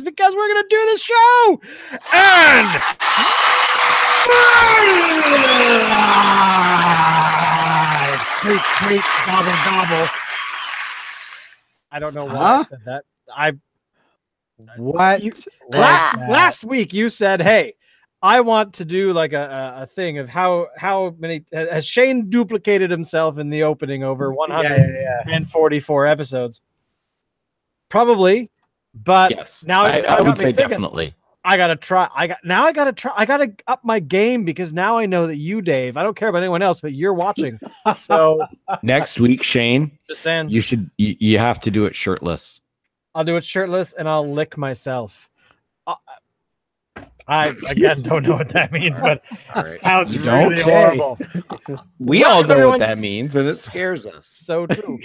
because we're going to do this show. And tweet, tweet, gobble, gobble. I don't know why I said that. Last week you said, hey, I want to do like a thing of how many has Shane duplicated himself in the opening over 144 episodes? Probably, but yes, now I would say definitely. I gotta try. I gotta up my game because now I know that you, Dave, I don't care about anyone else, but you're watching. So next week, Shane, just saying, you have to do it shirtless. I'll do it shirtless and I'll lick myself. I again don't know what that means, but it sounds really horrible. We all know what that means, and it scares us. So true.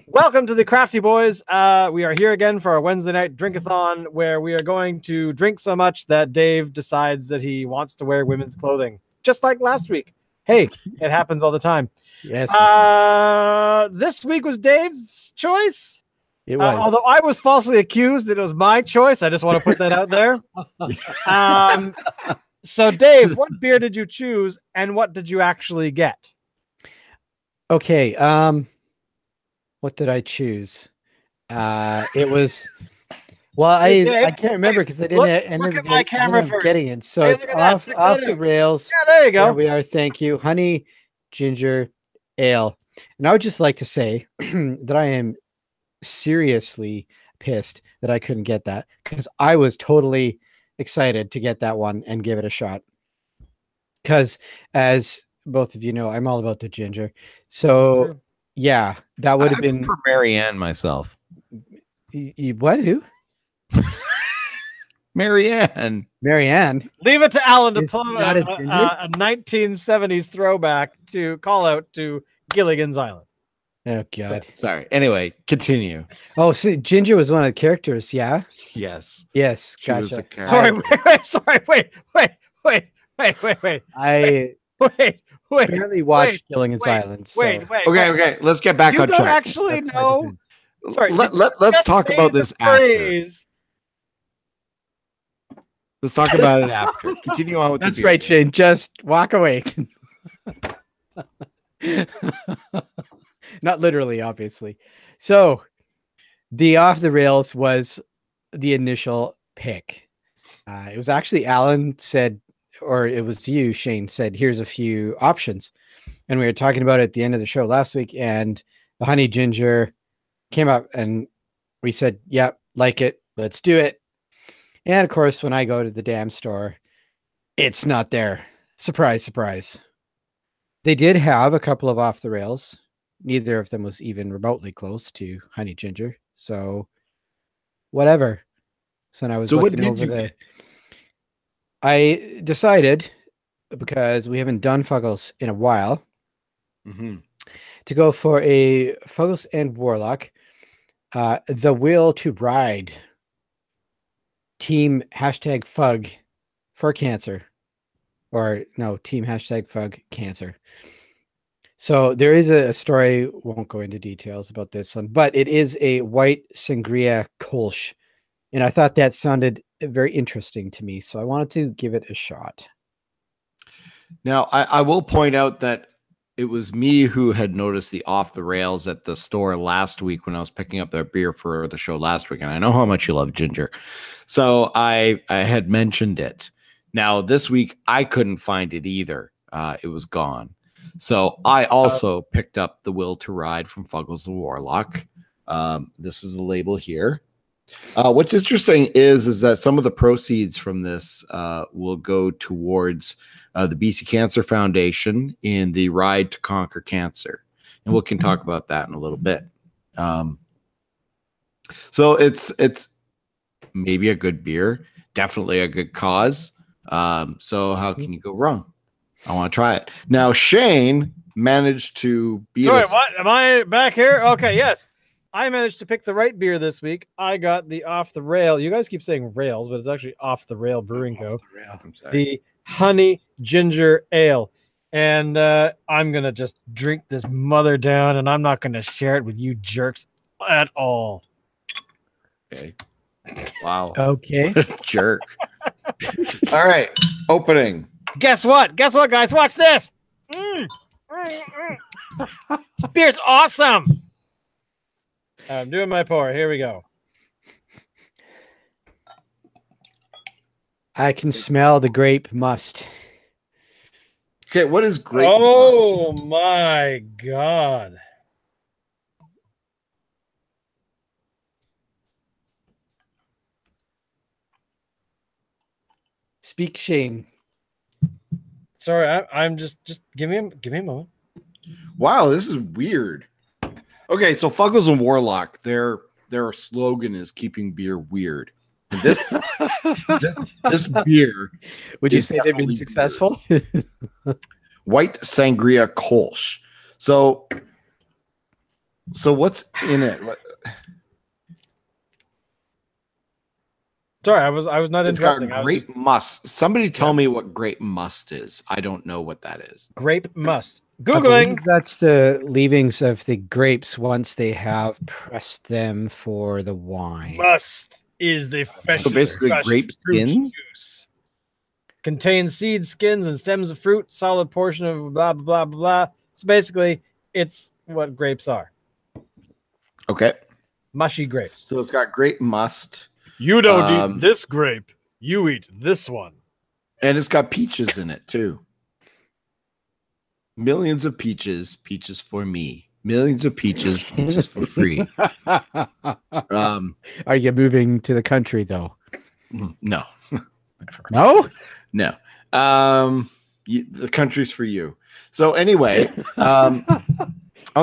Welcome to the Crafty Boys. We are here again for our Wednesday night drinkathon, where we are going to drink so much that Dave decides that he wants to wear women's clothing, just like last week. Hey, it happens all the time. Yes. This week was Dave's choice. It was. Although I was falsely accused that it was my choice. I just want to put that out there. So, Dave, what beer did you choose and what did you actually get? Okay. What did I choose? It was... Well, I can't remember because I didn't look at my camera first. Getting it. So it's off the rails. Yeah, there you go. There we are. Thank you. Honey Ginger Ale. And I would just like to say that I am seriously pissed that I couldn't get that because I was totally excited to get that one and give it a shot. Because as both of you know, I'm all about the ginger. So yeah, that would have been for Marianne myself. What? Who? Marianne. Leave it to Alan to pull a 1970s throwback to call out to Gilligans Island. Oh God! Sorry. Anyway, continue. Oh, so Ginger was one of the characters. Yeah. Yes. Gotcha. Sorry. Wait. I barely watched Gilligans Island. So. Wait. Okay. Let's get back on track. You don't actually know. Sorry. Let's talk about this after. Let's talk about it after. Continue on with That's right, Shane. Just walk away. Not literally, obviously. So the Off the Rails was the initial pick. It was actually Alan said, or it was you, Shane, said, here's a few options. And we were talking about it at the end of the show last week, and the Honey Ginger came up and we said, yep, like it. Let's do it. And of course, when I go to the damn store, it's not there. Surprise, surprise. They did have a couple of Off the Rails. Neither of them was even remotely close to Honey Ginger. So whatever. So I was looking over there. I decided, because we haven't done Fuggles in a while, to go for a Fuggles and Warlock, the Will to Ride team #Fug for cancer. Or no, team #Fug cancer. So there is a story, won't go into details about this one, but it is a white sangria kolsch. And I thought that sounded very interesting to me. So I wanted to give it a shot. Now, I will point out that it was me who had noticed the Off the Rails at the store last week when I was picking up their beer for the show last week. And I know how much you love ginger. So I had mentioned it. Now, this week, I couldn't find it either. It was gone. So I also picked up the Will to Ride from Fuggles Warlock. This is the label here. What's interesting is that some of the proceeds from this will go towards the BC Cancer Foundation in the Ride to Conquer Cancer. And we can talk about that in a little bit. So it's maybe a good beer, definitely a good cause. So how can you go wrong? I want to try it. Now, Shane managed to beat us. Sorry, what? Am I back here? Okay, yes. I managed to pick the right beer this week. I got the Off the Rail. You guys keep saying rails, but it's actually Off the Rail Brewing Co. The Honey Ginger Ale. And I'm going to just drink this mother down, and I'm not going to share it with you jerks at all. Okay. Wow. Okay. Jerk. All right. Opening. Guess what? Guess what, guys? Watch this. This beer's awesome. I'm doing my pour. Here we go. I can smell the grape must. Okay, what is grape Oh must? my God. Speak, Shane. Sorry, I'm just give me a moment. Wow, this is weird. Okay, so Fuggles and Warlock, their slogan is keeping beer weird. And this beer, would you say they've been successful? White Sangria Kolsch. So what's in it? Sorry, I was not It's got interrupting. Grape Must. Somebody tell me what Grape Must is. I don't know what that is. Grape Must. I Googling. believe that's the leavings of the grapes once they have pressed them for the wine. Must is the fresh. So basically, crushed grape fruit skins? juice. Contains seeds, skins, and stems of fruit. Solid portion of blah blah blah blah. So basically, it's what grapes are. Okay. Mushy grapes. So it's got Grape Must. You don't eat this grape. You eat this one. And it's got peaches in it too. Millions of peaches, peaches for me. Millions of peaches, peaches for free. Are you moving to the country though? No. No? No. The country's for you. So anyway, on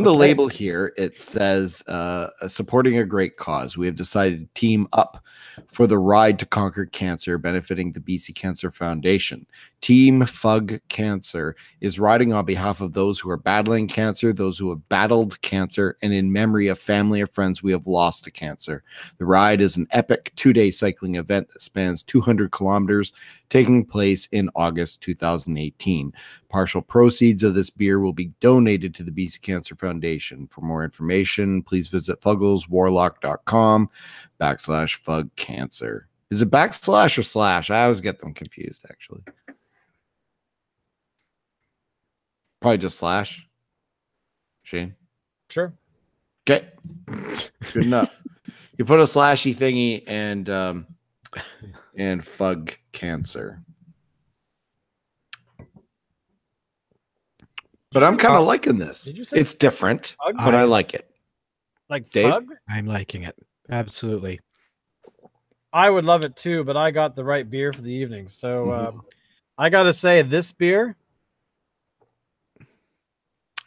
the label here, it says supporting a great cause. We have decided to team up for the ride to conquer cancer, benefiting the BC Cancer Foundation. Team Fug Cancer is riding on behalf of those who are battling cancer, those who have battled cancer, and in memory of family or friends we have lost to cancer. The ride is an epic 2-day cycling event that spans 200 kilometers, taking place in August 2018. Partial proceeds of this beer will be donated to the BC Cancer Foundation. For more information, please visit fuggleswarlock.com/fugcancer. Is it backslash or slash? I always get them confused, actually. Probably just slash. Shane? Sure. Okay. Good enough. You put a slashy thingy and Fug Cancer. But I'm kind of liking this. Did you say it's different, Fug? but I like it. Like Dave? Fug? I'm liking it. Absolutely. I would love it too, but I got the right beer for the evening. So I got to say, this beer.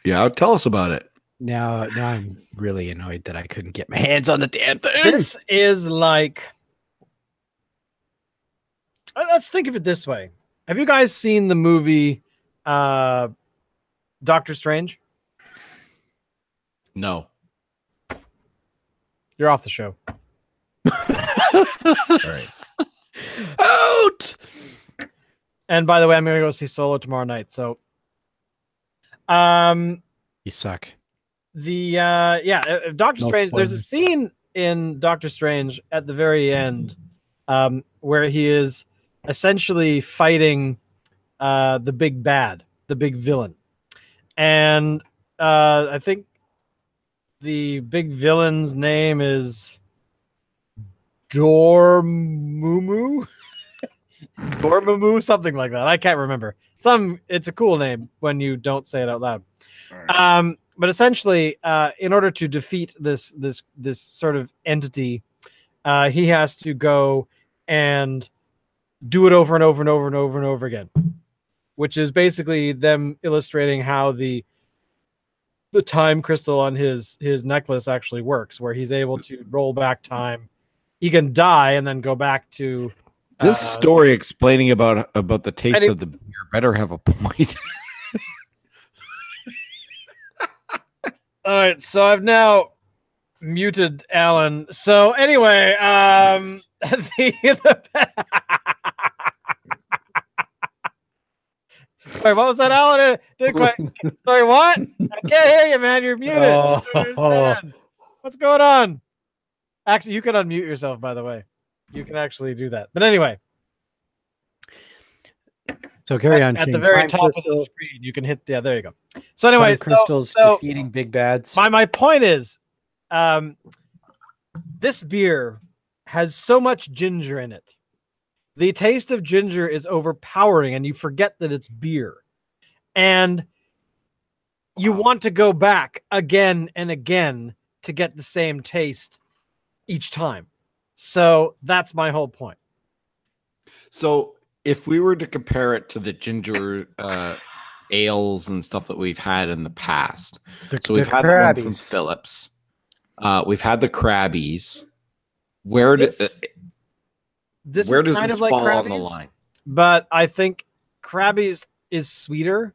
Yeah, tell us about it. Now I'm really annoyed that I couldn't get my hands on the damn thing. This is like. Let's think of it this way. Have you guys seen the movie Doctor Strange? No. You're off the show. All right. Out! And by the way, I'm going to go see Solo tomorrow night. So, You suck. Doctor No Strange. There's a spoilers. scene in Doctor Strange at the very end, where he is essentially fighting the big bad, the big villain, and I think the big villain's name is Dormammu. Dormammu, something like that. I can't remember. It's a cool name when you don't say it out loud. Right. But essentially, in order to defeat this sort of entity, he has to go and do it over and over and over and over and over again, which is basically them illustrating how the time crystal on his necklace actually works, where he's able to roll back time. He can die and then go back to this story explaining about the taste of the beer better have a point. All right, so I've now muted Alan. So anyway, sorry, what was that, Alan? Didn't quite. Sorry, what? I can't hear you, man. You're muted. I don't understand. What's going on? Actually, you can unmute yourself, by the way. you can actually do that. But anyway, so carry on. At Shane. the very Time top crystal, of the screen, you can hit. Yeah, there you go. So anyway, crystals defeating big bads. My point is, this beer has so much ginger in it. The taste of ginger is overpowering, and you forget that it's beer. And you want to go back again and again to get the same taste each time. So that's my whole point. So if we were to compare it to the ginger ales and stuff that we've had in the past, so we've had the one from Phillips, we've had the Crabbies. Where does this kind of like fall on the line? But I think Crabbies is sweeter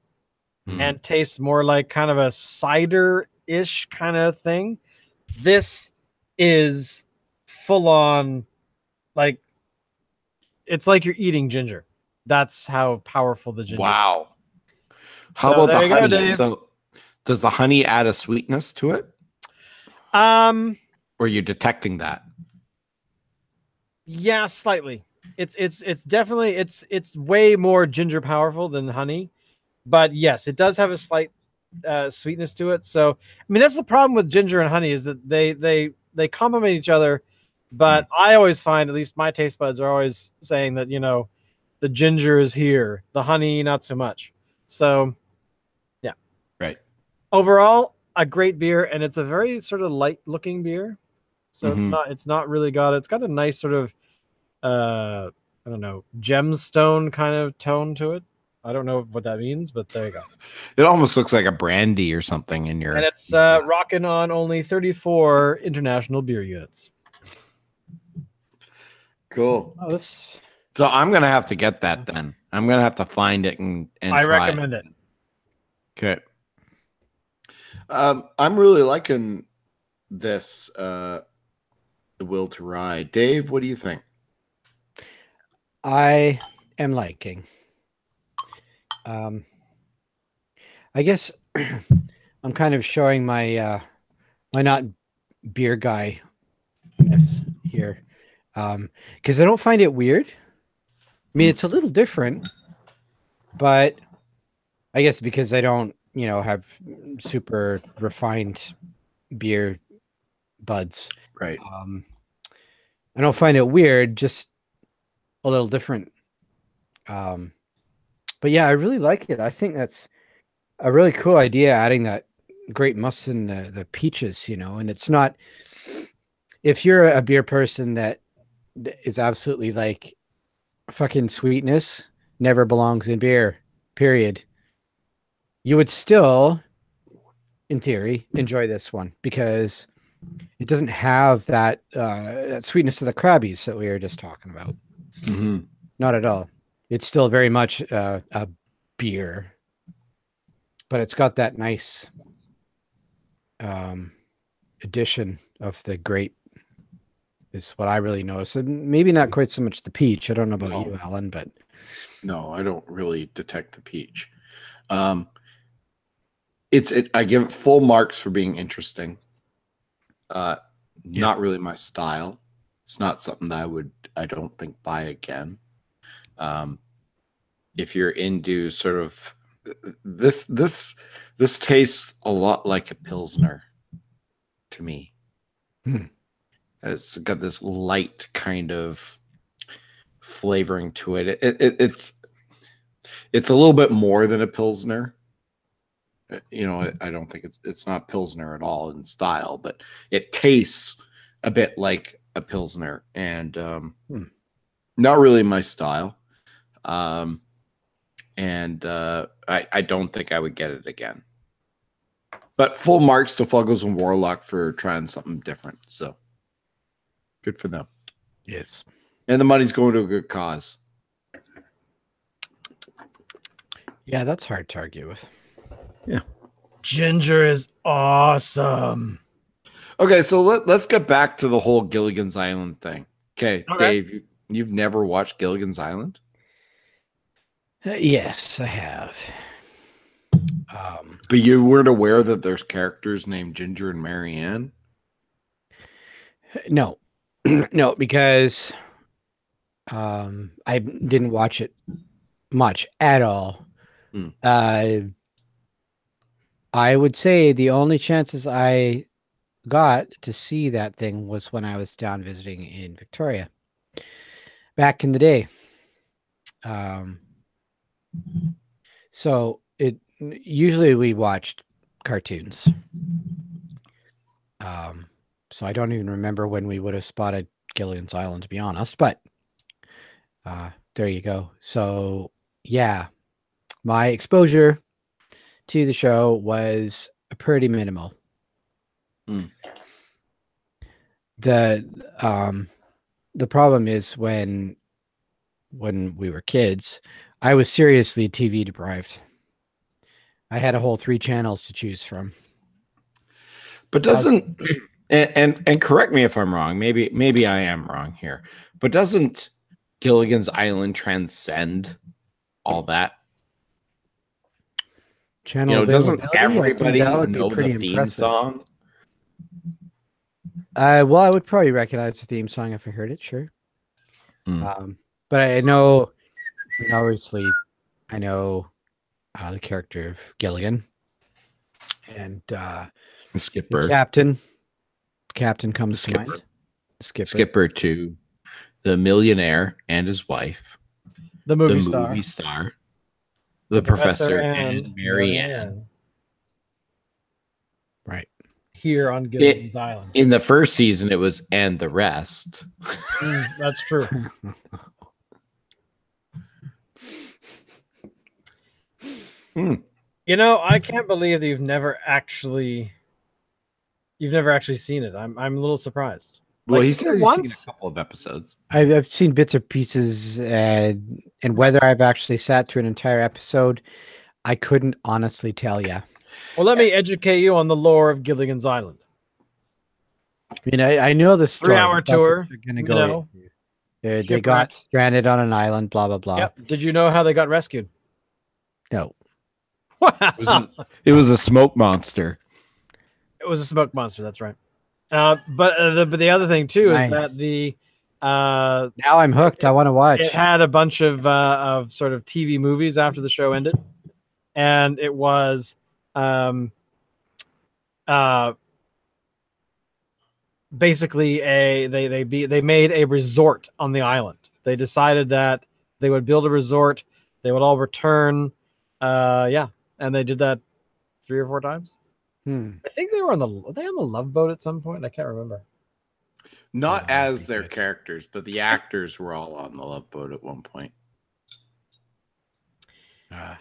and tastes more like kind of a cider-ish kind of thing. This is full on, like, it's like you're eating ginger. That's how powerful the ginger is. Wow. How about the honey? So does the honey add a sweetness to it? Or are you detecting that? Yeah, slightly. It's definitely it's way more ginger powerful than honey. But yes, it does have a slight sweetness to it. So I mean, that's the problem with ginger and honey, is that they complement each other. But I always find, at least my taste buds are always saying that, you know, the ginger is here, the honey not so much. So yeah, right. Overall, a great beer, and it's a very sort of light looking beer. So it's not really it's got a nice sort of I don't know, gemstone kind of tone to it. I don't know what that means, but there you go. It almost looks like a brandy or something in your. And it's rocking on only 34 international beer units. Cool. Oh, so I'm gonna have to get that then. I'm gonna have to find it and I recommend it. Okay. I'm really liking this. The Will to Ride. Dave, what do you think? I am liking. I guess I'm kind of showing my my not beer guy here, because I don't find it weird. I mean, it's a little different, but I guess because I don't, you know, have super refined beer buds, right? I don't find it weird, just a little different. But yeah, I really like it. I think that's a really cool idea, adding that Grape Must and the peaches, you know. And it's not, if you're a beer person that is absolutely like, fucking sweetness never belongs in beer, period, you would still, in theory, enjoy this one, because it doesn't have that that sweetness of the Crabbies that we were just talking about. Not at all. It's still very much a beer, but it's got that nice addition of the grape, is what I really noticed. And maybe not quite so much the peach. I don't know about you, Alan, but no, I don't really detect the peach. I give it full marks for being interesting. Not really my style. It's not something that I don't think buy again. If you're into sort of this tastes a lot like a Pilsner to me. It's got this light kind of flavoring to it. It's a little bit more than a Pilsner. You know, I don't think it's not Pilsner at all in style, but it tastes a bit like a Pilsner, and not really my style. And I don't think I would get it again. But full marks to Fuggles and Warlock for trying something different. So good for them. Yes. And the money's going to a good cause. Yeah, that's hard to argue with. Yeah. Ginger is awesome. Okay, so let's get back to the whole Gilligans Island thing. Okay, Dave, you've never watched Gilligans Island? Yes, I have. But you weren't aware that there's characters named Ginger and Marianne? No. No, because I didn't watch it much at all. I would say the only chances I got to see that thing was when I was down visiting in Victoria back in the day. So usually we watched cartoons. So I don't even remember when we would have spotted Gilligan's Island, to be honest, but there you go. So yeah, my exposure to the show was pretty minimal. The problem is when we were kids, I was seriously TV deprived. I had a whole 3 channels to choose from. But doesn't and correct me if I'm wrong. Maybe I am wrong here. But doesn't Gilligan's Island transcend all that? Channel doesn't everybody know the theme song? Well, I would probably recognize the theme song if I heard it, sure. But I know, obviously, I know the character of Gilligan and the Skipper. The captain comes to mind. Skipper too. The millionaire and his wife. The movie star. The professor and Mary Ann. Right. Here on Gilligan's Island. In the first season, it was and the rest. That's true. I can't believe that you've never actually seen it. I'm a little surprised. Well, he's seen a couple of episodes. I've seen bits or pieces, and whether I've actually sat through an entire episode, I couldn't honestly tell you. Well, let me educate you on the lore of Gilligan's Island. I mean, I know the story. 3-hour tour. Going to go. They got stranded on an island. Blah blah blah. Yep. Did you know how they got rescued? No. It was a smoke monster. It was a smoke monster. That's right. But the other thing too is that now I'm hooked. I want to watch. It had a bunch of sort of TV movies after the show ended, and it was basically they made a resort on the island. They decided that they would build a resort. They would all return. And they did that 3 or 4 times. I think they were on the Love Boat at some point. I can't remember. Not as their characters, but the actors were all on the Love Boat at one point. So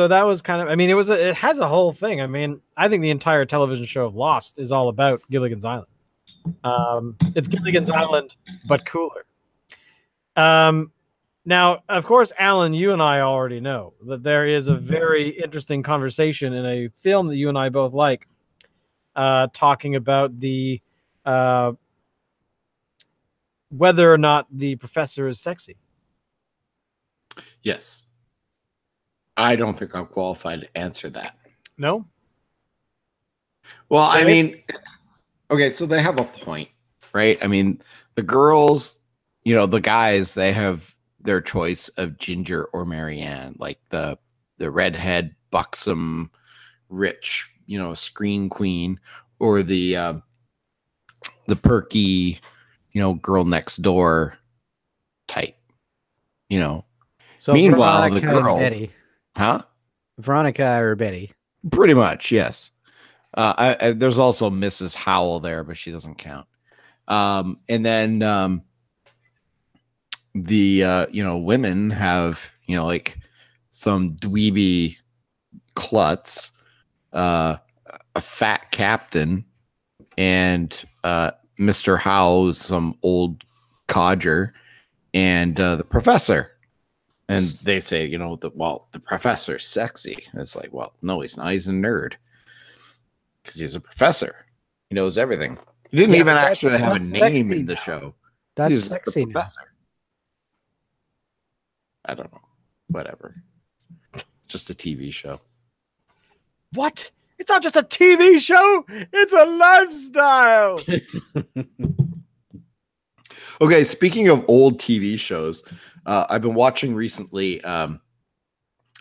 that was kind of. I mean, it has a whole thing. I mean, I think the entire television show of Lost is all about Gilligan's Island. It's Gilligan's Island, but cooler. Now, of course, Alan, you and I already know that there is a very interesting conversation in a film that you and I both like, talking about the whether or not the professor is sexy. Yes. I don't think I'm qualified to answer that. No? Well, I mean, okay, so they have a point, right? I mean, the girls, the guys, they have their choice of Ginger or Mary Ann, like the redhead, buxom, rich, screen queen, or the perky, girl next door type, So meanwhile, Veronica the girls, Betty. Huh? Veronica or Betty? Pretty much, yes. There's also Mrs. Howell there, but she doesn't count. And then the women have like some dweeby klutz, a fat captain, and Mr. Howell's some old codger, and the professor. And they say, the professor's sexy. And it's like, well, no, he's not. He's a nerd because he's a professor. He knows everything. He didn't even actually have a name in the show. That's sexy, professor. I don't know. Whatever. Just a TV show. What? It's not just a TV show. It's a lifestyle. Okay, speaking of old TV shows, I've been watching recently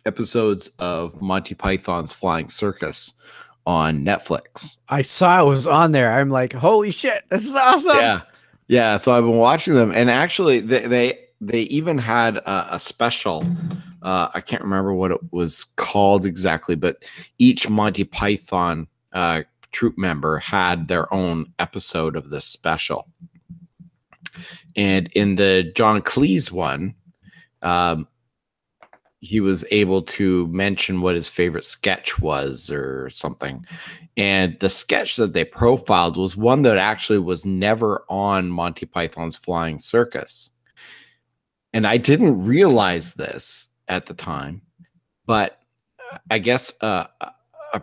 episodes of Monty Python's Flying Circus on Netflix. I saw it was on there. I'm like, holy shit, this is awesome. Yeah. So I've been watching them, and actually, they even had a special. I can't remember what it was called exactly, but each Monty Python troupe member had their own episode of this special. And in the John Cleese one, he was able to mention what his favorite sketch was or something. And the sketch that they profiled was one that actually was never on Monty Python's Flying Circus. And I didn't realize this at the time, but I guess a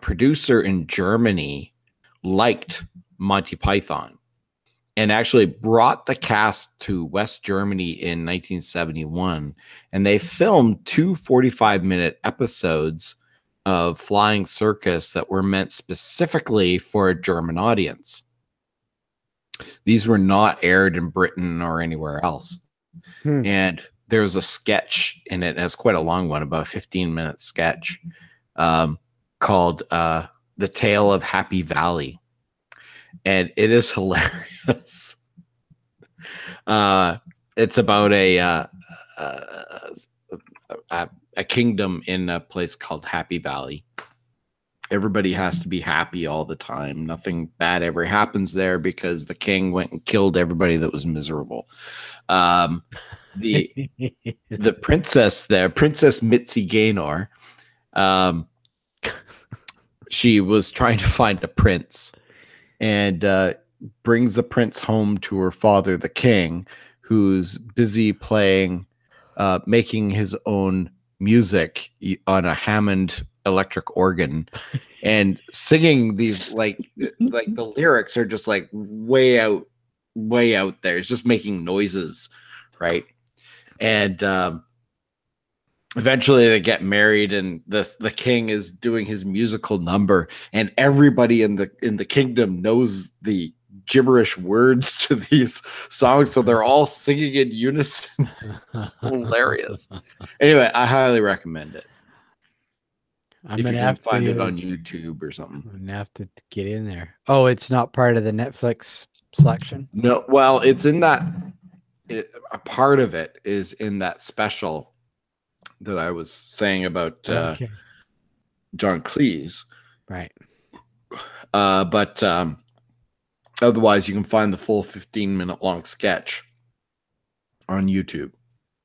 producer in Germany liked Monty Python and actually brought the cast to West Germany in 1971. And they filmed 2 45-minute episodes of Flying Circus that were meant specifically for a German audience. These were not aired in Britain or anywhere else. And there's a sketch in it, and it's quite a long one, about a 15-minute sketch called The Tale of Happy Valley. And it is hilarious. It's about a kingdom in a place called Happy Valley. Everybody has to be happy all the time. Nothing bad ever happens there because the king went and killed everybody that was miserable. The princess there, Princess Mitzi Gaynor, she was trying to find a prince and brings the prince home to her father, the king, who's busy playing, making his own music on a Hammond electric organ and singing these like the lyrics are just like way out there. It's just making noises, right? And eventually they get married, and the king is doing his musical number, and everybody in the kingdom knows the gibberish words to these songs, so they're all singing in unison. Hilarious. Anyway, I highly recommend it. I'm if gonna you have can find to, it on YouTube or something. I'm gonna have to get in there. Oh, it's not part of the Netflix selection? No, well, it's in that. A part of it is in that special that I was saying about John Cleese. Right. But otherwise, you can find the full 15-minute long sketch on YouTube.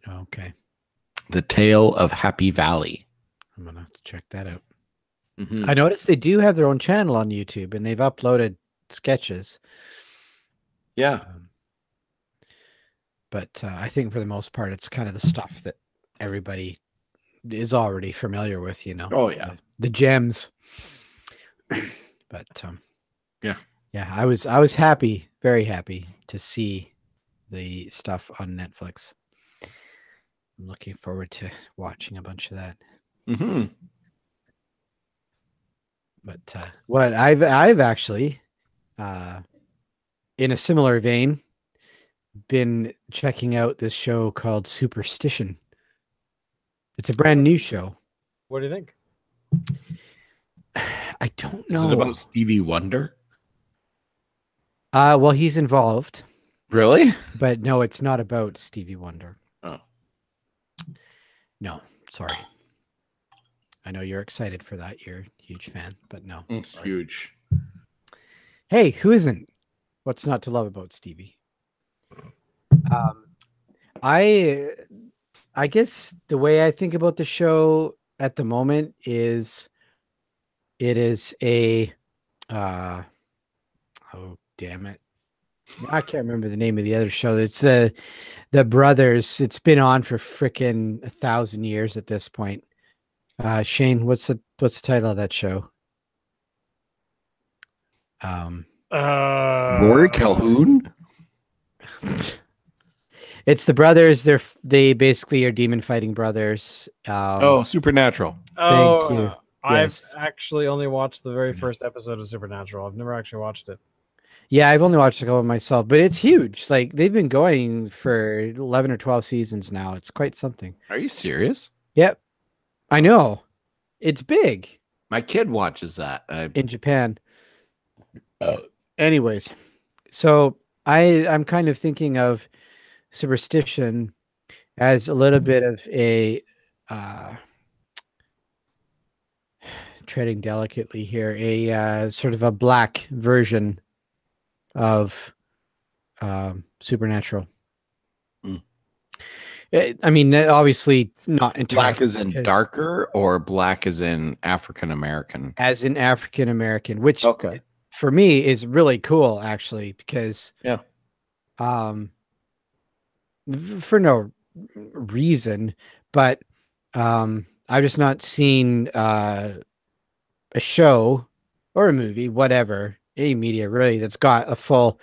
Okay. The Tale of Happy Valley. I'm going to have to check that out. Mm-hmm. I noticed they do have their own channel on YouTube, and they've uploaded sketches. Yeah. But I think for the most part, it's kind of the stuff that everybody is already familiar with, you know. Oh, yeah. The gems. But yeah. I was happy, very happy to see the stuff on Netflix. I'm looking forward to watching a bunch of that. Mm-hmm. But what I've actually, in a similar vein, been checking out this show called Superstition. It's a brand new show. What do you think? I don't know. Is it about Stevie Wonder? Well, he's involved. Really? But no, it's not about Stevie Wonder. Oh. No, sorry. I know you're excited for that. You're a huge fan, but no. Huge. Hey, who isn't? What's not to love about Stevie? I guess the way I think about the show at the moment is it is a oh damn it. I can't remember the name of the other show. It's the brothers. It's been on for freaking 1,000 years at this point. Shane, what's the title of that show? Rory Calhoun? It's the brothers. They basically are demon fighting brothers. Supernatural. Oh, Thank you. I've Yes. actually only watched the very first episode of Supernatural. I've never actually watched it. Yeah, I've only watched a couple myself, but it's huge. Like they've been going for 11 or 12 seasons now. It's quite something. Are you serious? Yep. I know. It's big My kid watches that. in Japan. Anyways, so I'm kind of thinking of superstition as a little bit of a treading delicately here, a sort of a black version of supernatural. I mean, obviously not entirely. Black as in darker, or black as in African American? As in African American, which for me is really cool, actually, because for no reason, but I've just not seen a show or a movie, whatever, any media really, that's got a full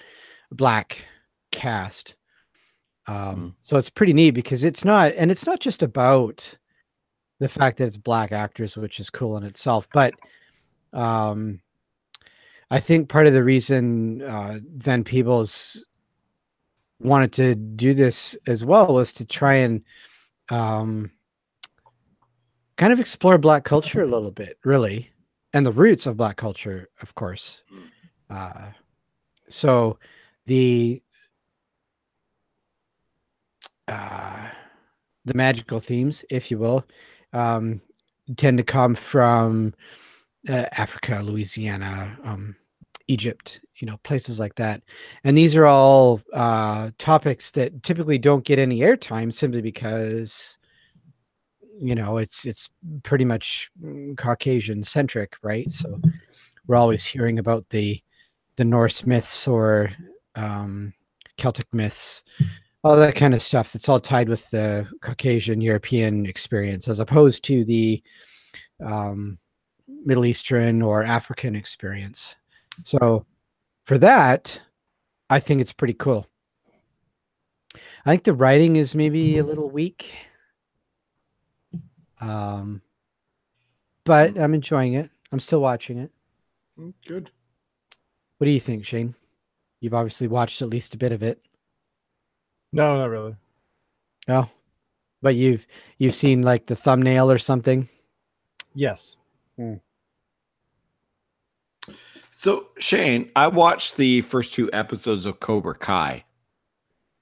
black cast. So it's pretty neat because it's not just about the fact that it's black actors, which is cool in itself, but I think part of the reason Van Peebles wanted to do this as well was to try and kind of explore black culture a little bit, really, and the roots of black culture, of course. So the magical themes, if you will, tend to come from Africa, Louisiana, Egypt, places like that. And these are all topics that typically don't get any airtime simply because, it's pretty much Caucasian centric, right? So we're always hearing about the Norse myths or Celtic myths, all that kind of stuff that's all tied with the Caucasian European experience, as opposed to the Middle Eastern or African experience. So for that, I think it's pretty cool. I think the writing is maybe a little weak. But I'm enjoying it. I'm still watching it. Good. What do you think, Shane? You've obviously watched at least a bit of it. No, not really. Oh, but you've seen like the thumbnail or something? Yes. So, Shane, I watched the first 2 episodes of Cobra Kai.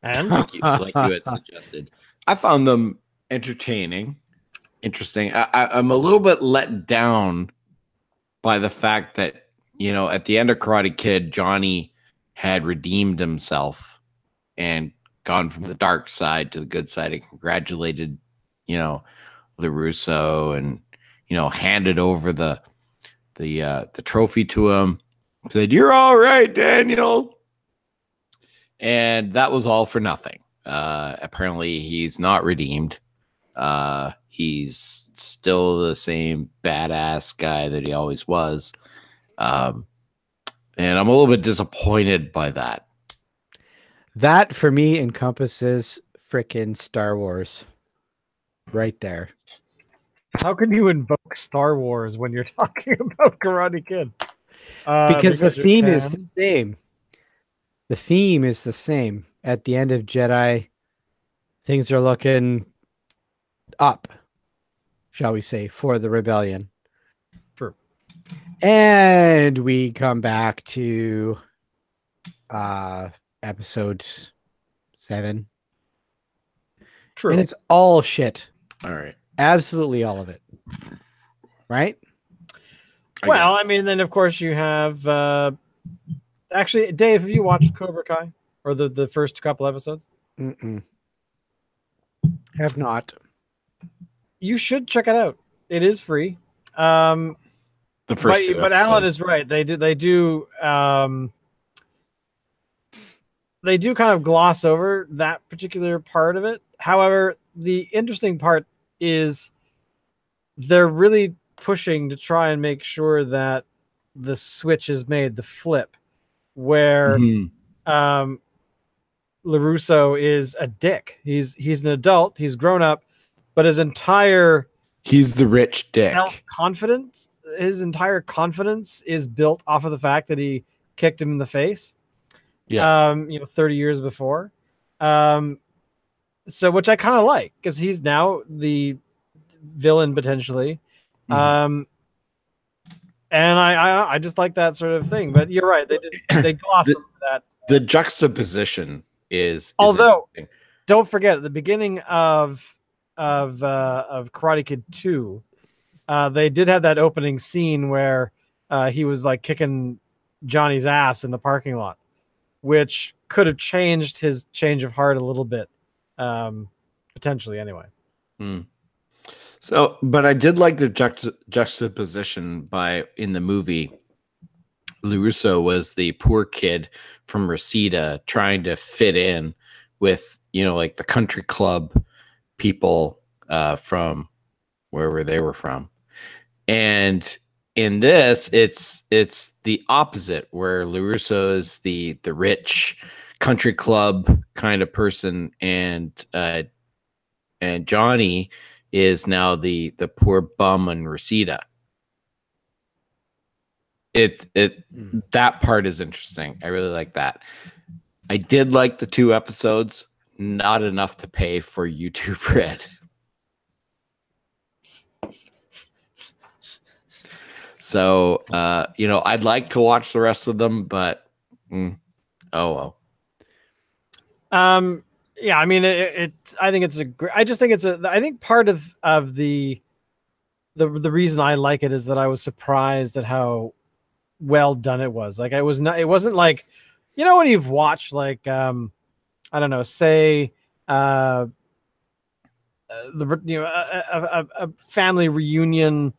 And like you had suggested. I found them entertaining, interesting. I'm a little bit let down by the fact that, at the end of Karate Kid, Johnny had redeemed himself and gone from the dark side to the good side and congratulated, LaRusso and, handed over the trophy to him. Said, "You're all right, Daniel." And that was all for nothing. Apparently he's not redeemed. He's still the same badass guy that he always was. And I'm a little bit disappointed by that. That for me encompasses frickin' Star Wars right there. How can you invoke Star Wars when you're talking about Karate Kid? Because the theme is the same. The theme is the same. At the end of Jedi, things are looking up, shall we say, for the rebellion. True. And we come back to episode 7. True. And it's all shit. All right. Absolutely all of it. Right? Well, I mean, then of course you have actually, Dave, have you watched Cobra Kai or the first couple episodes? Have not. You should check it out. It is free. The first two but Alan is right. They do kind of gloss over that particular part of it. However, the interesting part is they're really pushing to try and make sure that the switch is made, the flip, where LaRusso is a dick. He's an adult, he's grown up, but his entire rich dick. Self-confidence, his entire confidence is built off of the fact that he kicked him in the face. Yeah. 30 years before. So which I kind of like because he's now the villain potentially. And I just like that sort of thing. But you're right, they gloss over that. The juxtaposition is although don't forget at the beginning of Karate Kid 2, they did have that opening scene where he was like kicking Johnny's ass in the parking lot, which could have changed his change of heart a little bit, potentially anyway. So, but I did like the juxtaposition in the movie. LaRusso was the poor kid from Reseda trying to fit in with, like the country club people from wherever they were from. And in this, it's the opposite, where LaRusso is the rich country club kind of person, and Johnny is now the poor bum in Reseda. That part is interesting. I really like that. I did like the 2 episodes, not enough to pay for YouTube Red. So, I'd like to watch the rest of them, but oh well. Yeah, I mean, I think it's I think part of the reason I like it is that I was surprised at how well done it was. Like, it wasn't like, when you've watched like, I don't know, say, a family reunion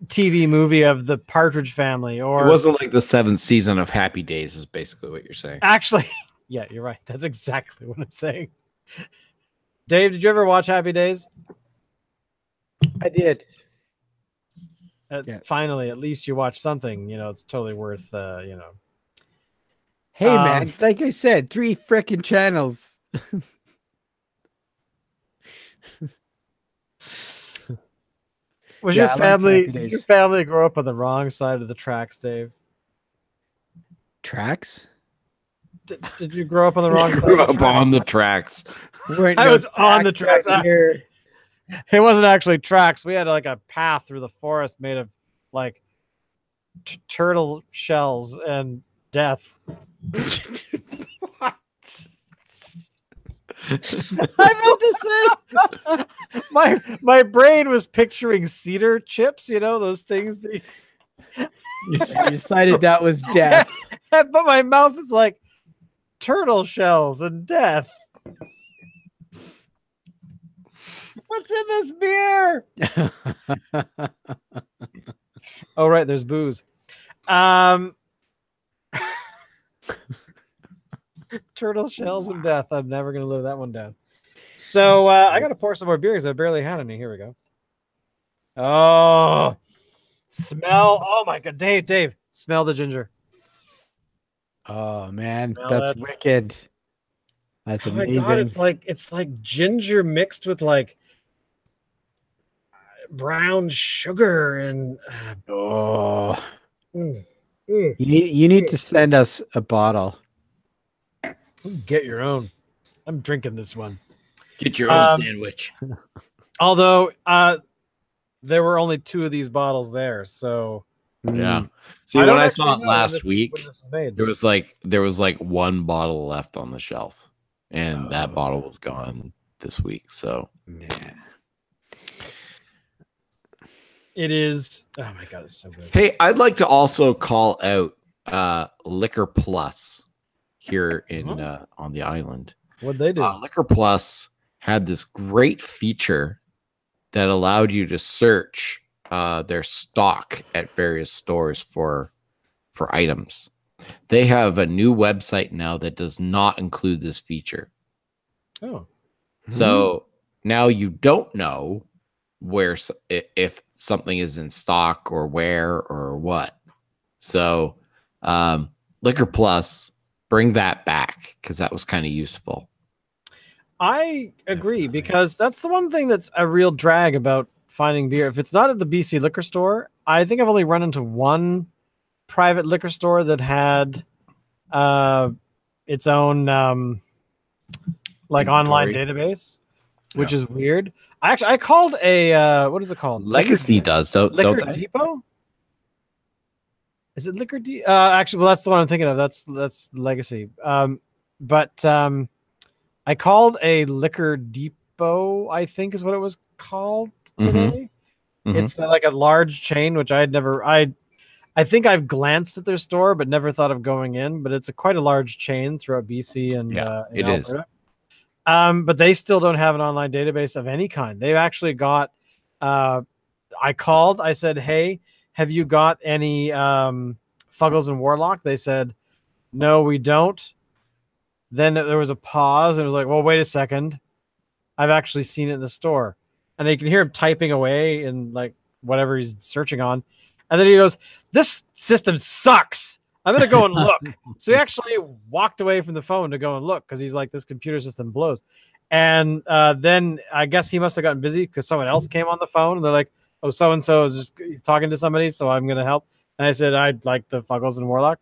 TV movie of the Partridge Family, or it wasn't like the 7th season of Happy Days, is basically what you're saying. Actually, yeah, you're right. That's exactly what I'm saying. Dave, did you ever watch Happy Days? I did. Finally, at least you watch something. It's totally worth. Hey, man, like I said, 3 frickin' channels. Was your family grow up on the wrong side of the tracks, Dave? Tracks? Did you grow up on the wrong side? Grew up on the tracks. I was on the tracks. It wasn't actually tracks. We had like a path through the forest made of like turtle shells and death. What? I meant to say my brain was picturing cedar chips, those things. You decided that was death. But my mouth is like turtle shells and death. What's in this beer? Oh, right, there's booze. Turtle shells and death. I'm never gonna live that one down. So I gotta pour some more beer because I barely had any. Here we go. Oh, smell! Oh my god, Dave, smell the ginger. Oh man, that's wicked. That's amazing. God, it's like ginger mixed with like brown sugar and You need to send us a bottle. Get your own. I'm drinking this one. Get your own sandwich. Although there were only 2 of these bottles there, so yeah. See, when I saw it last week, there was like 1 bottle left on the shelf, and that bottle was gone this week. So yeah. It is. Oh my god, it's so good. Hey, I'd like to also call out Liquor Plus here in on the island. What'd they do? Liquor Plus had this great feature that allowed you to search their stock at various stores for items. They have a new website now that does not include this feature. Oh. So now you don't know where, if something is in stock or where or what. So Liquor Plus, bring that back, because that was kind of useful. I agree, because that's the one thing that's a real drag about finding beer. If it's not at the BC liquor store, I think I've only run into one private liquor store that had its own like online database, which is weird. I called a what is it called? Legacy does, don't they? Depot? Is it Liquor Depot? Actually, well, that's the one I'm thinking of. That's Legacy. But I called a Liquor Depot, I think is what it was called today. It's like a large chain, which I had never. I think I've glanced at their store, but never thought of going in. But it's quite a large chain throughout BC and it Alberta. is. But they still don't have an online database of any kind. They've actually got. I called. I said, "Hey, have you got any Fuggles and Warlock?" They said, "No, we don't." Then there was a pause, and it was like, "Well, wait a second. I've actually seen it in the store," and you can hear him typing away in like whatever he's searching on. And then he goes, "This system sucks. I'm going to go and look." So he actually walked away from the phone to go and look because he's like, this computer system blows. And then I guess he must have gotten busy because someone else came on the phone. And they're like, "Oh, so-and-so is just he's talking to somebody, so I'm going to help." And I said, "I'd like the Fuggles and Warlock."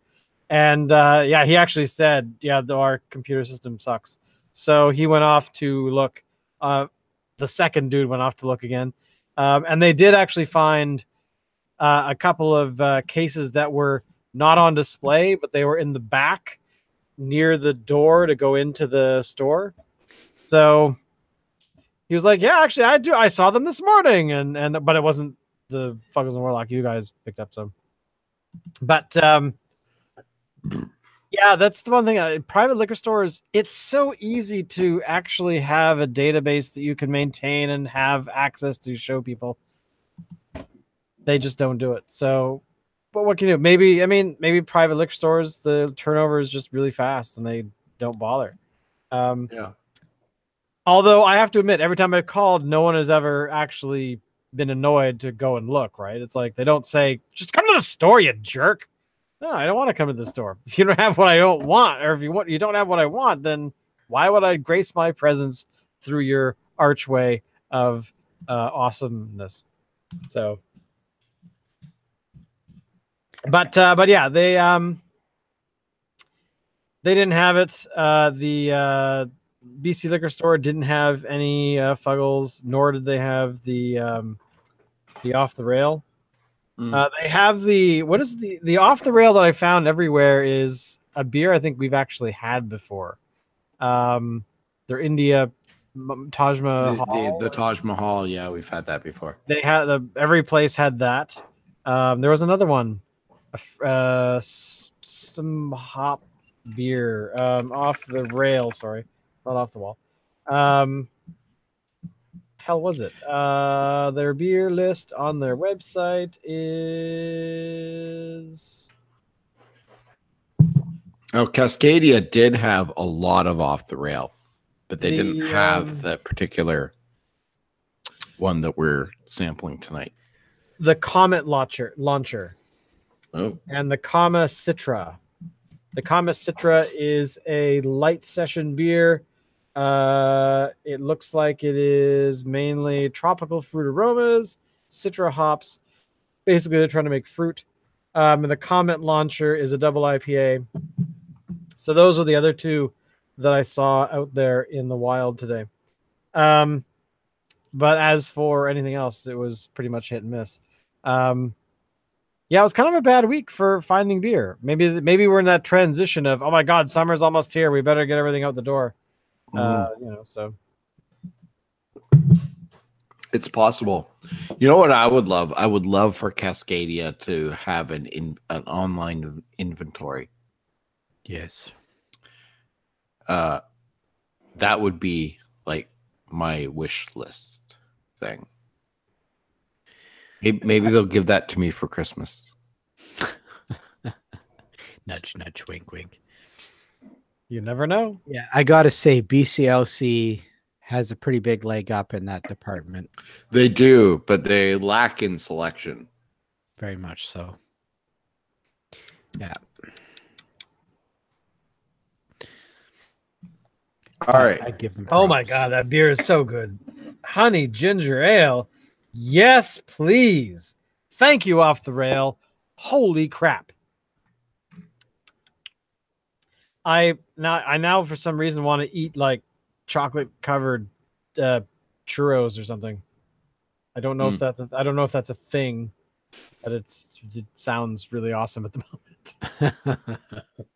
And yeah, he actually said, "Yeah, our computer system sucks." So he went off to look. The second dude went off to look again. And they did actually find a couple of cases that were not on display, but they were in the back near the door to go into the store. So he was like, "Yeah, actually, I saw them this morning," but it wasn't the Fuggles and Warlock you guys picked up. So, but yeah, that's the one thing. Private liquor stores, it's so easy to actually have a database that you can maintain and have access to show people. They just don't do it. So, but what can you do? Maybe private liquor stores, the turnover is just really fast and they don't bother. Yeah. Although I have to admit, every time I've called, no one has ever actually been annoyed to go and look, right? It's like they don't say, "Just come to the store, you jerk." No, I don't want to come to the store. If you don't have what I don't want, or if you don't have what I want, then why would I grace my presence through your archway of awesomeness? So, but yeah, they didn't have it. The BC Liquor Store didn't have any Fuggles, nor did they have the Off the Rail. They have the Off the Rail that I found everywhere is a beer I think we've actually had before. Their India Taj Mahal. The Taj Mahal, yeah, we've had that before. They had every place had that. There was another one, some hop beer, Off the Rail. Sorry, not Off the Wall. Hell was it? Their beer list on their website is. Oh, Cascadia did have a lot of Off the Rail, but they didn't have that particular one that we're sampling tonight. The Comet Launcher. Oh. And the Kama Citra. The Kama Citra is a light session beer. It looks like it is mainly tropical fruit aromas, citra hops. Basically, they're trying to make fruit. And the Comet Launcher is a double IPA. So those are the other two that I saw out there in the wild today. But as for anything else, it was pretty much hit and miss. Yeah, it was kind of a bad week for finding beer. Maybe we're in that transition of, oh my God, summer's almost here. We better get everything out the door. So it's possible. You know what I would love? I would love for Cascadia to have an online inventory. Yes. That would be like my wish list thing. Maybe they'll give that to me for Christmas. Nudge, nudge, wink, wink. You never know. Yeah, I gotta say, BCLC has a pretty big leg up in that department. They do, but they lack in selection. Very much so. Yeah. All right. I give them. Oh my God, that beer is so good. Honey ginger ale. Yes, please. Thank you, Off the Rail. Holy crap. I now for some reason want to eat like chocolate covered churros or something. I don't know if that's a thing, but it sounds really awesome at the moment.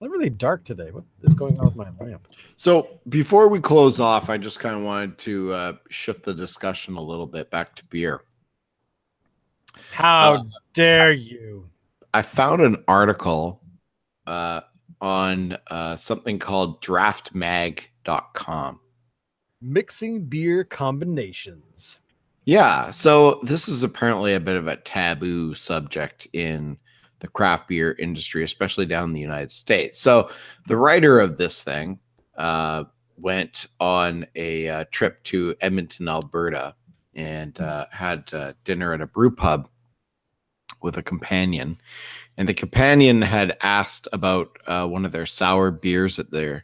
I'm really dark today. What is going on with my lamp? So before we close off, I just kind of wanted to shift the discussion a little bit back to beer. How dare you? I found an article on something called draftmag.com. Mixing beer combinations. Yeah, so this is apparently a bit of a taboo subject in the craft beer industry, especially down in the United States. So the writer of this thing went on a trip to Edmonton, Alberta, and had dinner at a brew pub with a companion. And the companion had asked about one of their sour beers at the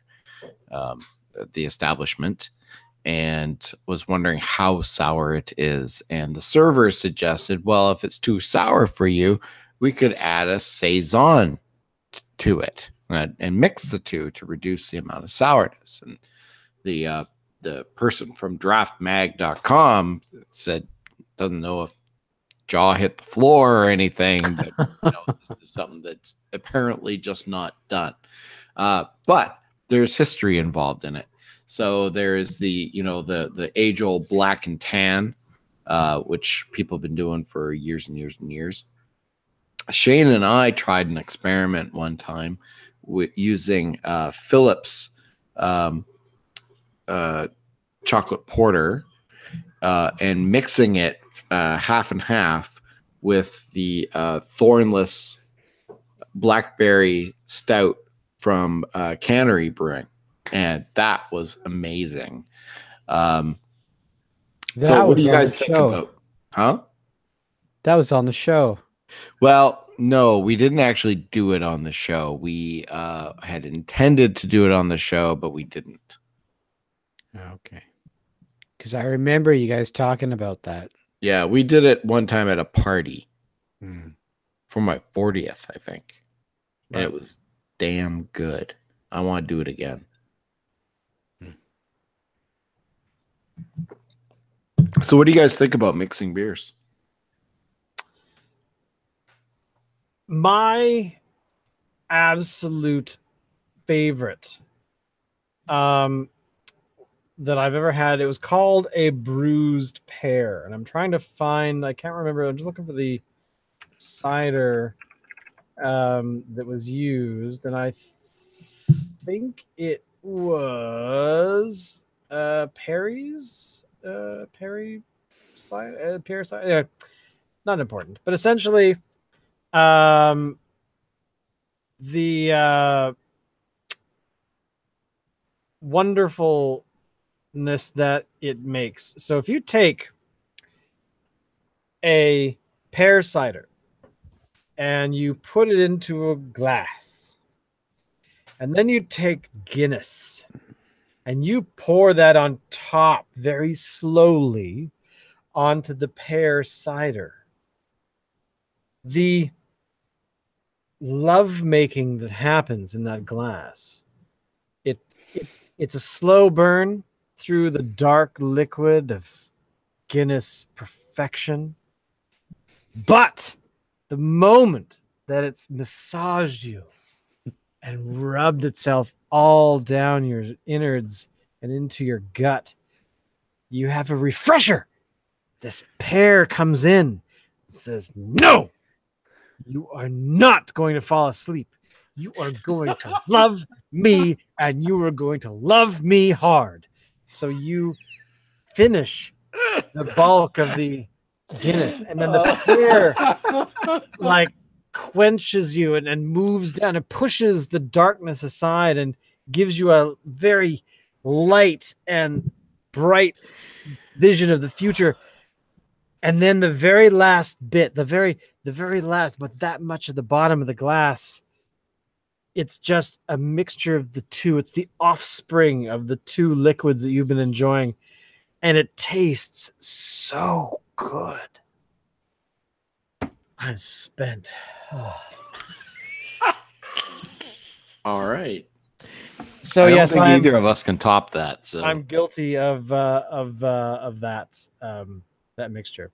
establishment, and was wondering how sour it is. And the server suggested, well, if it's too sour for you, we could add a saison to it and mix the two to reduce the amount of sourness. And the person from draftmag.com said, doesn't know if jaw hit the floor or anything, but this is something that's apparently just not done. But there's history involved in it. So there's the age-old black and tan, which people have been doing for years and years and years. Shane and I tried an experiment one time with using Phillips chocolate porter and mixing it half and half with the thornless blackberry stout from Cannery Brewing, and that was amazing. So what do you guys think about? Huh? That was on the show. Well, no, we didn't actually do it on the show. We had intended to do it on the show, but we didn't. Okay. Because I remember you guys talking about that. Yeah, we did it one time at a party for my 40th, I think. Right. And it was damn good. I want to do it again. So what do you guys think about mixing beers? My absolute favorite that I've ever had, it was called a bruised pear, and I'm trying to find, I can't remember, I'm just looking for the cider that was used, and I think it was Perry's Perry cider, pear cider. Yeah, not important, but essentially the wonderfulness that it makes. So if you take a pear cider and you put it into a glass, and then you take Guinness and you pour that on top very slowly onto the pear cider, the love making that happens in that glass, it's a slow burn through the dark liquid of Guinness perfection. But the moment that it's massaged you and rubbed itself all down your innards and into your gut, you have a refresher. This pear comes in and says, no, you are not going to fall asleep. You are going to love me, and you are going to love me hard. So you finish the bulk of the Guinness, and then the pear like quenches you and moves down and pushes the darkness aside and gives you a very light and bright vision of the future. And then the very last bit, the very last, but that much at the bottom of the glass, it's just a mixture of the two. It's the offspring of the two liquids that you've been enjoying, and it tastes so good. I'm spent. All right. So I don't yes, think either of us can top that. So I'm guilty of that that mixture.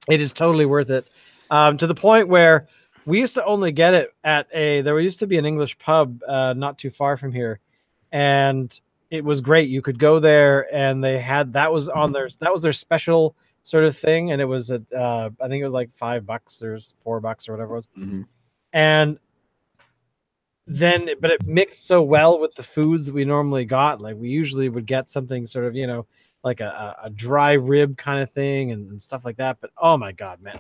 It is totally worth it, to the point where we used to only get it at there used to be an English pub not too far from here, and it was great. You could go there, and they had that was their special sort of thing, and it was I think it was like $5 or $4 or whatever it was, and then but it mixed so well with the foods that we normally got. Like we usually would get something sort of like a dry rib kind of thing and stuff like that. But oh my god, man,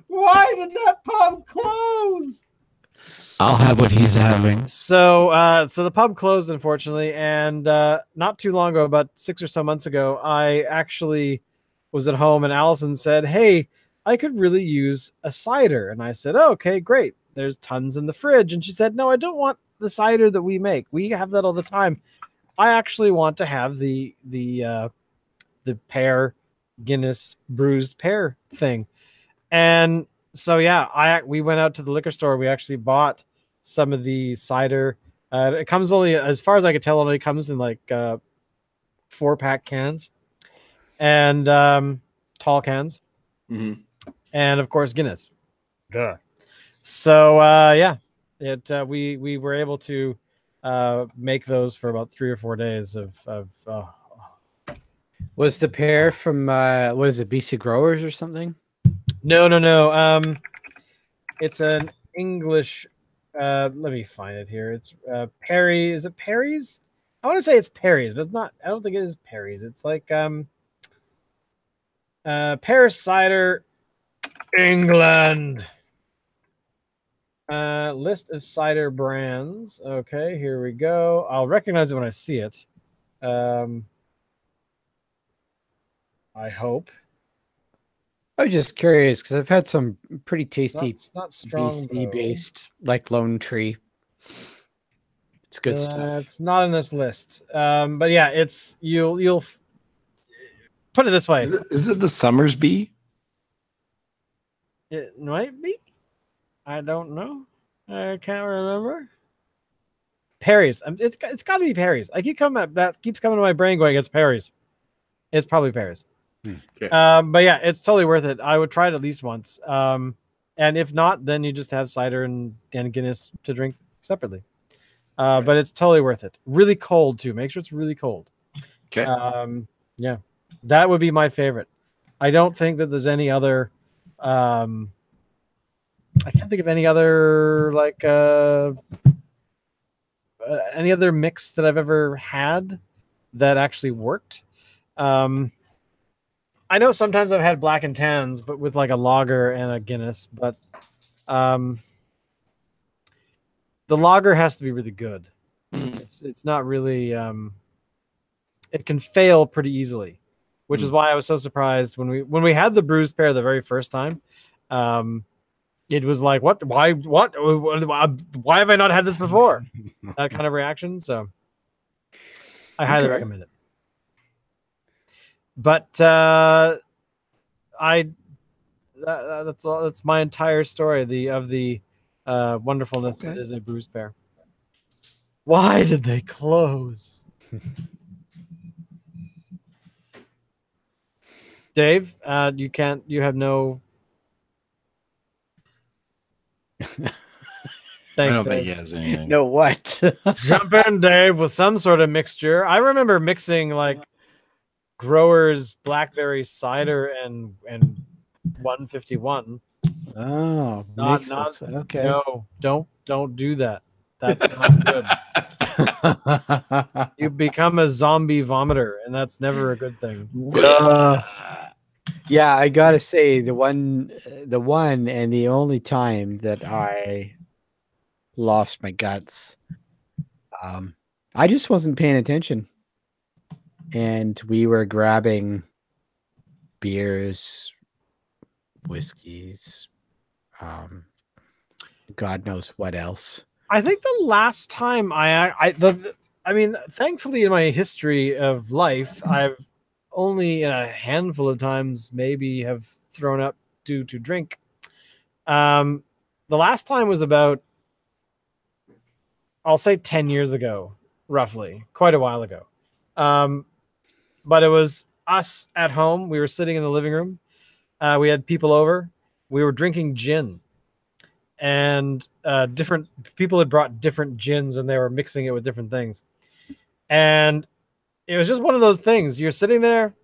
why did that pub close? I'll have what he's having. So the pub closed, unfortunately, and not too long ago, about 6 or so months ago, I actually was at home, and Allison said, "Hey, I could really use a cider." And I said, "Oh, okay, great. There's tons in the fridge." And she said, "No, I don't want the cider that we make. We have that all the time. I actually want to have the pear Guinness bruised pear thing." And so yeah, we went out to the liquor store. We actually bought some of the cider. It comes only, as far as I could tell, only comes in like 4-pack cans and tall cans, and of course Guinness. Duh. So yeah, we were able to make those for about 3 or 4 days of. Was the pear from what is it, BC Growers or something? No. It's an English. Let me find it here. It's Perry. Is it Perry's? I want to say it's Perry's, but it's not. I don't think it is Perry's. It's like pear cider, England. List of cider brands. Okay, here we go. I'll recognize it when I see it. I hope. I was just curious because I've had some pretty tasty It's not strong BC-based, like Lone Tree. It's good stuff. It's not in this list, but yeah, it's you'll put it this way. Is it the Summersby? It might be. I don't know. I can't remember. Perry's. It's got to be Perry's. That keeps coming to my brain going, it's Perry's. It's probably Perry's. Okay. But yeah, it's totally worth it. I would try it at least once. And if not, then you just have cider and Guinness to drink separately. But it's totally worth it. Really cold too. Make sure it's really cold. Okay. Yeah, that would be my favorite. I don't think that there's any other. I can't think of any other like any other mix that I've ever had that actually worked. I know sometimes I've had black and tans, but with like a lager and a Guinness, but the lager has to be really good. It's not really it can fail pretty easly, which is why I was so surprised when we had the bruised pear the very first time. It was like, why have I not had this before? That kind of reaction. So I highly recommend it. But that's my entire story of the wonderfulness that is a bruised pear. Why did they close? Dave, you have no. Thanks, I don't Dave. think he has anything. No, what? Jump in, Dave, with some sort of mixture. I remember mixing like Growers blackberry cider and 151. Oh, not okay. No, don't do that. That's not good. You become a zombie vomiter, and that's never a good thing. Yeah, I gotta say the one and the only time that I lost my guts, I just wasn't paying attention, and we were grabbing beers, whiskeys, God knows what else. I think the last time I mean, thankfully in my history of life, I've only a handful of times maybe have thrown up due to drink. The last time was about, I'll say 10 years ago, roughly, quite a while ago. But it was us at home. We were sitting in the living room. We had people over. We were drinking gin, and different people had brought different gins, and they were mixing it with different things. And it was just one of those things. You're sitting there.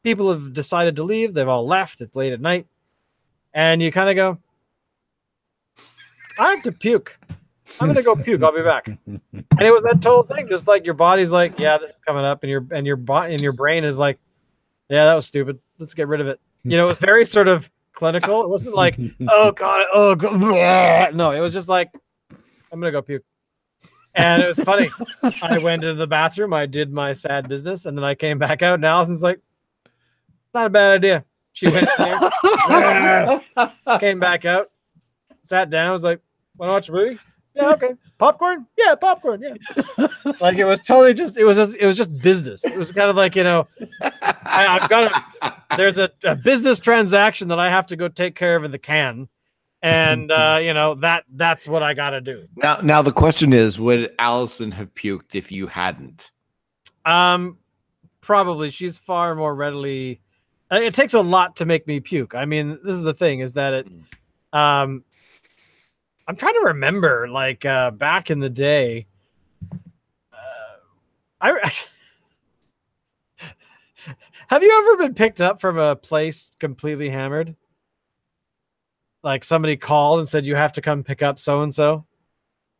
People have decided to leave. They've all left. It's late at night. And you kind of go, I have to puke. I'm gonna go puke. I'll be back. And it was that total thing, just like your body's like, yeah, this is coming up, and your brain is like, yeah, that was stupid. Let's get rid of it. You know, it was very sort of clinical. It wasn't like, oh god, oh god. No, it was just like, I'm gonna go puke. And it was funny. I went into the bathroom. I did my sad business, and then I came back out. And Allison's like, not a bad idea. She went there, came back out, sat down. Was like, want to watch a movie? Yeah, okay. Popcorn? Yeah, popcorn. Yeah. Like it was totally just. It was just business. It was kind of like, you know, I've got there's a business transaction that I have to go take care of in the can, and you know that's what I got to do. Now the question is, would Allison have puked if you hadn't? Probably. She's far more readily. It takes a lot to make me puke. I mean, this is the thing: is that it. I'm trying to remember, like back in the day. Have you ever been picked up from a place completely hammered? Like somebody called and said you have to come pick up so and so.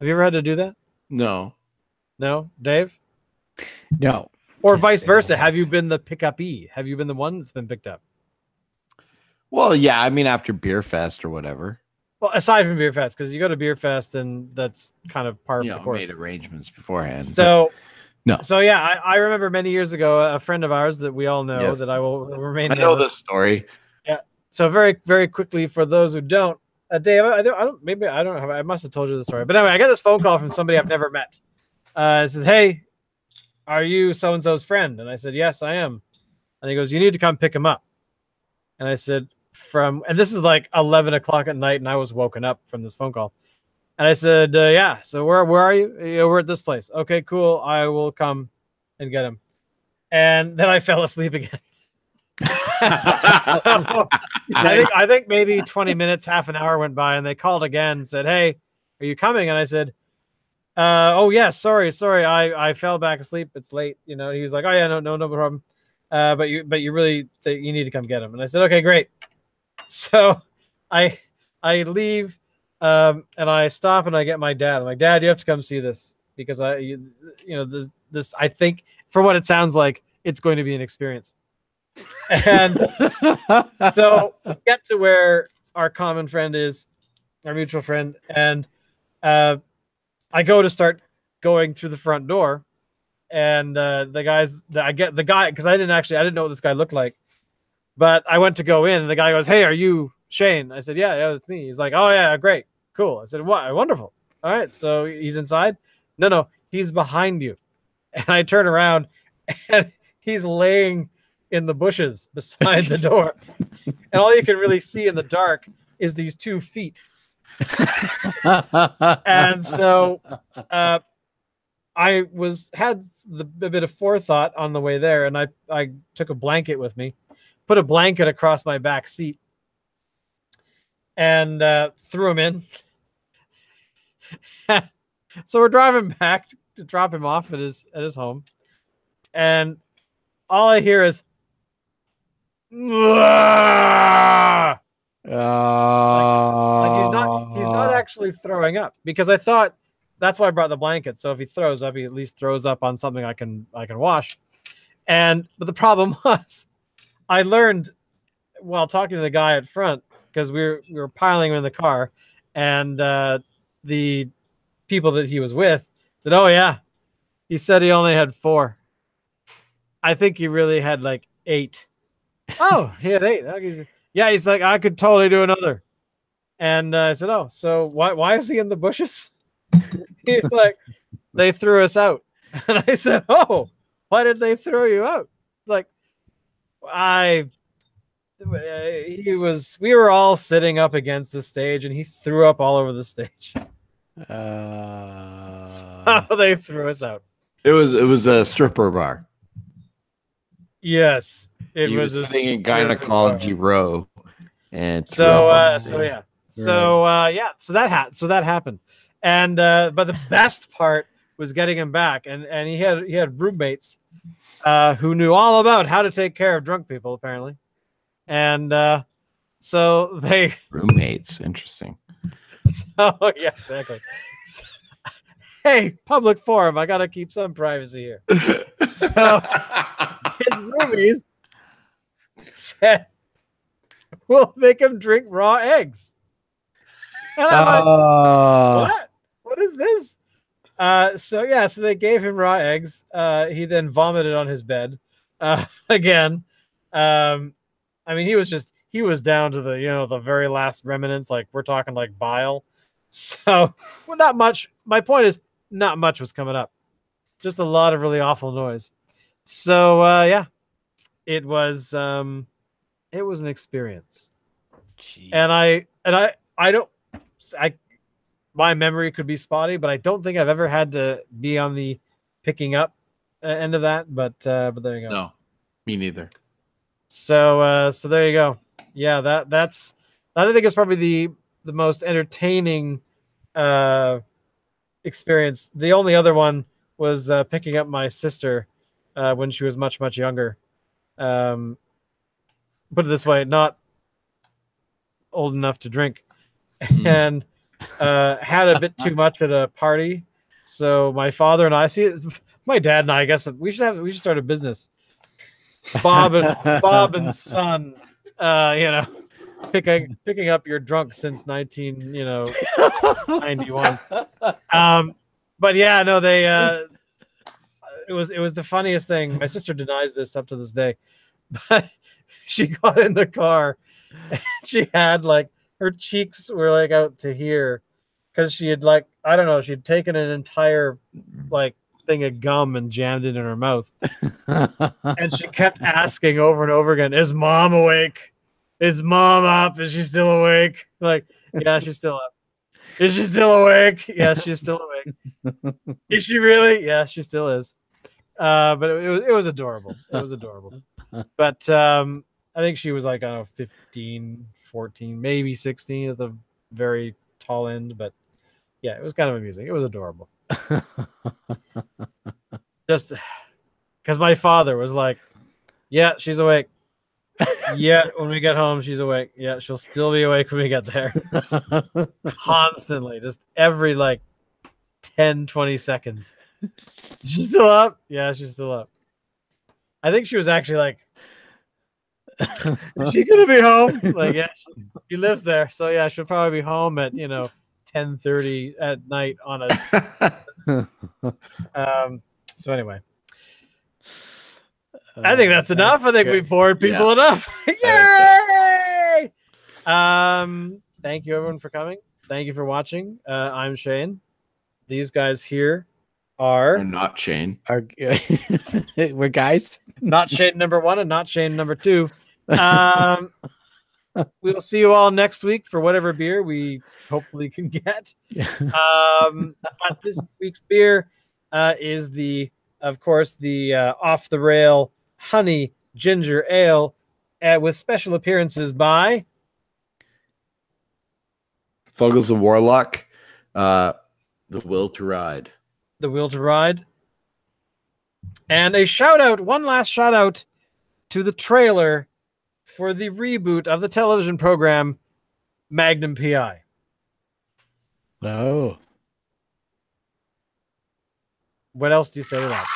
Have you ever had to do that? No. No, Dave? No. Or vice versa. Have you been the pick-up-y? Have you been the one that's been picked up? Well, yeah. I mean, after Beer Fest or whatever. Well, aside from Beer Fest, because you go to Beer Fest and that's kind of part of the course. Made arrangements beforehand. So, no. So yeah, I remember many years ago, a friend of ours that we all know that I will remain. I know this story. Yeah. So very, very quickly for those who don't, Dave, I don't. Maybe I don't have. I must have told you the story. But anyway, I got this phone call from somebody I've never met. It says, "Hey, are you so and so's friend?" And I said, "Yes, I am." And he goes, "You need to come pick him up." And I said, and this is like 11 o'clock at night, and I was woken up from this phone call. And I said, "Yeah. So where are you?" "Yeah, we're at this place." "Okay, cool. I will come and get him." And then I fell asleep again. So, I think maybe 20 minutes, half an hour went by, and they called again and said, "Hey, are you coming?" And I said, "Oh yes, sorry. I fell back asleep. It's late." You know, he was like, "Oh yeah, no problem. But you really you need to come get him." And I said, "Okay, great." So I leave, and I stop and I get my dad. I'm like, "Dad, you have to come see this because this I think from what it sounds like, it's going to be an experience." And so we get to where our common friend is, our mutual friend, and I go to start going through the front door, and the guy because I didn't know what this guy looked like, but I went to go in, and the guy goes, "Hey, are you Shane?" I said, "Yeah, it's me." He's like, "Oh yeah, great, cool." I said, "What? Wonderful. All right, so he's inside." No, he's behind you. And I turn around, and he's laying in the bushes beside the door, and all you can really see in the dark is these 2 feet. And so I had a bit of forethought on the way there, and I took a blanket with me, put a blanket across my back seat, and threw him in. So we're driving back to drop him off at his home, and all I hear is like he's not actually throwing up, because I thought that's why I brought the blanket. So if he throws up, he at least throws up on something I can wash. But the problem was, I learned while talking to the guy at front, because we were piling him in the car, and the people that he was with said, "Oh yeah, he said he only had 4. I think he really had like 8." "Oh, he had 8. Yeah, he's like, I could totally do another." And I said, "Oh, so why is he in the bushes?" He's like, "They threw us out." And I said, "Oh, why did they throw you out?" Like, we were all sitting up against the stage, and he threw up all over the stage. So they threw us out. It was a stripper bar. Yes, He was sitting in gynecology row, and so that happened, and but the best part was getting him back, and he had roommates who knew all about how to take care of drunk people, apparently, and so they roommates. Interesting. Oh yeah, exactly. Hey, public forum, I gotta keep some privacy here. So his roomies said, "We'll make him drink raw eggs." And I'm like, "What? What is this?" So they gave him raw eggs. He then vomited on his bed again. I mean, he was down to the very last remnants. Like, we're talking like bile. So, well, not much. My point is, not much was coming up. Just a lot of really awful noise. So it was an experience. Jeez. And my memory could be spotty, but I don't think I've ever had to be on the picking up end of that. But there you go. No, me neither. So there you go. Yeah, that I think is probably the most entertaining experience. The only other one was picking up my sister when she was much, much younger. Put it this way, not old enough to drink, and had a bit too much at a party. So my father and my dad and I guess we should start a business. Bob and Son, picking up your drunk since 1991. But yeah, no, they it was the funniest thing. My sister denies this up to this day, but she got in the car and she had like her cheeks were like out to here because she had she'd taken an entire like thing of gum and jammed it in her mouth. And she kept asking over and over again, "Is mom awake? Is mom up? Is she still awake?" Like, yeah, she's still up. Is she still awake? Yes, she's still awake. Is she really? Yeah, she still is. But it was adorable. It was adorable. But I think she was like, I don't know, 15, 14, maybe 16 at the very tall end. But yeah, it was kind of amusing. It was adorable. Just because my father was like, "Yeah, she's awake. Yeah, when we get home, she's awake. Yeah, she'll still be awake when we get there." Constantly, just every like 10, 20 seconds. She's still up? Yeah, she's still up. I think she was actually like, "Is she gonna be home?" Like, yeah, she lives there, so yeah, she'll probably be home at 10:30 at night on a. So anyway, I think that's enough. I think we've bored people enough. Yay! Thank you everyone for coming. Thank you for watching. I'm Shane. These guys here are not Shane. We're guys. Not Shane number 1 and not Shane number 2. We will see you all next week for whatever beer we hopefully can get. But this week's beer is of course, the Off the Rail Honey Ginger Ale with special appearances by Fuggles Warlock, The Will to Ride. The Will to Ride. And one last shout out to the trailer for the reboot of the television program Magnum PI. Oh. What else do you say to that?